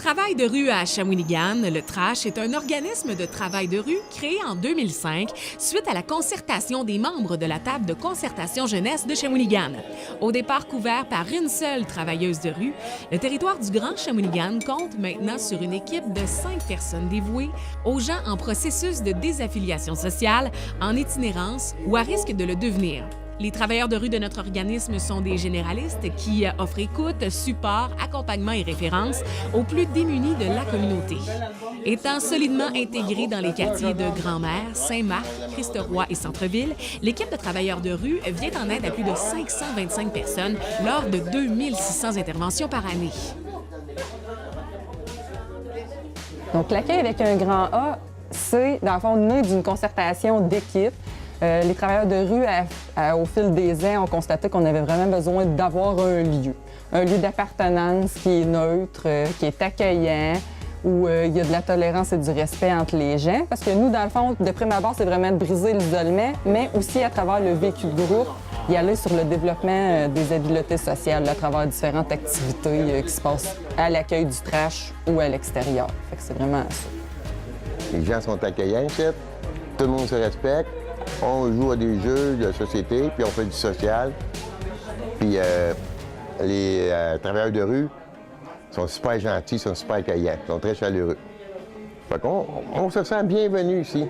Travail de rue à Shawinigan, le TRASH est un organisme de travail de rue créé en 2005 suite à la concertation des membres de la table de concertation jeunesse de Shawinigan. Au départ couvert par une seule travailleuse de rue, le territoire du Grand Shawinigan compte maintenant sur une équipe de 5 personnes dévouées aux gens en processus de désaffiliation sociale, en itinérance ou à risque de le devenir. Les travailleurs de rue de notre organisme sont des généralistes qui offrent écoute, support, accompagnement et référence aux plus démunis de la communauté. Étant solidement intégrée dans les quartiers de Grand-Mère, Saint-Marc, Christ-Roi et Centre-Ville, l'équipe de travailleurs de rue vient en aide à plus de 525 personnes lors de 2600 interventions par année. Donc, l'accueil avec un grand A, c'est, dans le fond, né d'une concertation d'équipe. Les travailleurs de rue, au fil des ans, ont constaté qu'on avait vraiment besoin d'avoir un lieu d'appartenance qui est neutre, qui est accueillant, où il y a de la tolérance et du respect entre les gens. Parce que nous, dans le fond, de prime abord, c'est vraiment de briser l'isolement, mais aussi à travers le vécu de groupe, y aller sur le développement des habiletés sociales à travers différentes activités qui se passent à l'accueil du trash ou à l'extérieur. Fait que c'est vraiment ça. Les gens sont accueillants, tout le monde se respecte. On joue à des jeux de société, puis on fait du social. Puis les travailleurs de rue sont super gentils, sont super accueillants, sont très chaleureux. Fait qu'on on se sent bienvenu ici.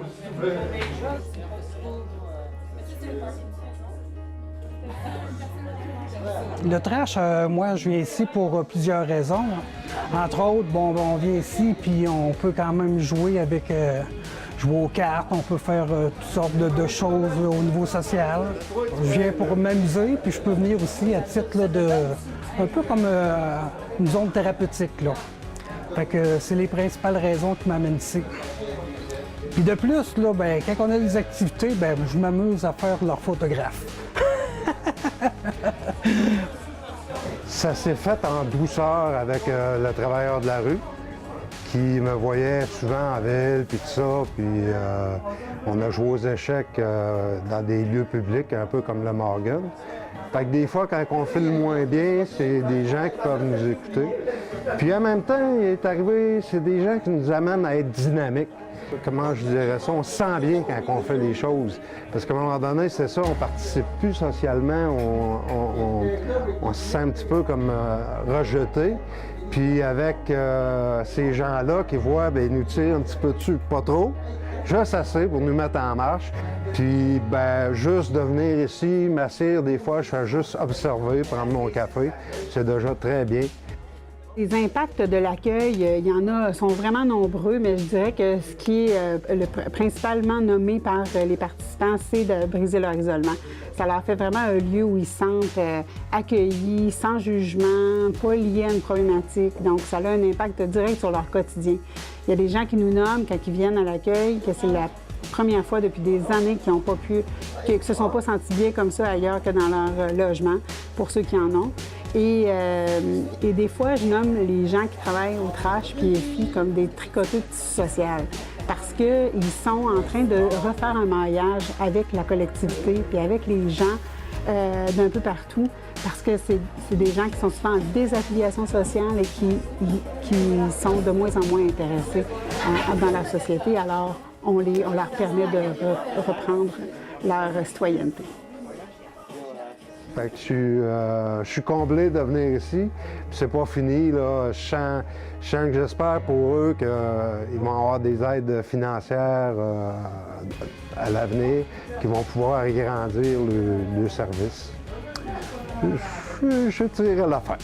Le trash, moi, je viens ici pour plusieurs raisons. Entre autres, on vient ici, puis on peut quand même jouer avec... jouer aux cartes, on peut faire toutes sortes de choses au niveau social. Je viens pour m'amuser, puis je peux venir aussi à titre là, de... un peu comme une zone thérapeutique, là. Fait que c'est les principales raisons qui m'amènent ici. Puis de plus, là, quand on a des activités, je m'amuse à faire leur photographe. Ça s'est fait en douceur avec le travailleur de la rue, qui me voyait souvent en ville, puis tout ça, puis on a joué aux échecs dans des lieux publics, un peu comme le Morgan. Fait que des fois, quand on file moins bien, c'est des gens qui peuvent nous écouter. Puis en même temps, il est arrivé, c'est des gens qui nous amènent à être dynamiques. Comment je dirais ça? On se sent bien quand on fait les choses. Parce qu'à un moment donné, c'est ça, on participe plus socialement, on se sent un petit peu comme rejeté. Puis avec ces gens-là qui voient, ils nous tirent un petit peu dessus, pas trop, juste assez pour nous mettre en marche. Puis juste de venir ici, m'asseoir des fois, je fais juste observer, prendre mon café, c'est déjà très bien. Les impacts de l'accueil, il y en a, sont vraiment nombreux, mais je dirais que ce qui est principalement nommé par les participants, c'est de briser leur isolement. Ça leur fait vraiment un lieu où ils se sentent accueillis, sans jugement, pas liés à une problématique. Donc, ça a un impact direct sur leur quotidien. Il y a des gens qui nous nomment quand ils viennent à l'accueil, que c'est la première fois depuis des années qu'ils n'ont pas pu, qu'ils ne se sont pas sentis bien comme ça ailleurs que dans leur logement, pour ceux qui en ont. Et des fois, je nomme les gens qui travaillent au trash PFI comme des tricoteux de tissu social parce qu'ils sont en train de refaire un maillage avec la collectivité puis avec les gens d'un peu partout parce que c'est des gens qui sont souvent en désaffiliation sociale et qui sont de moins en moins intéressés dans la société. Alors, on leur permet de reprendre leur citoyenneté. Fait que je suis comblé de venir ici. Puis c'est pas fini, là. Je sens que j'espère pour eux qu'ils vont avoir des aides financières à l'avenir, qui vont pouvoir agrandir le service. Je tirerai l'affaire.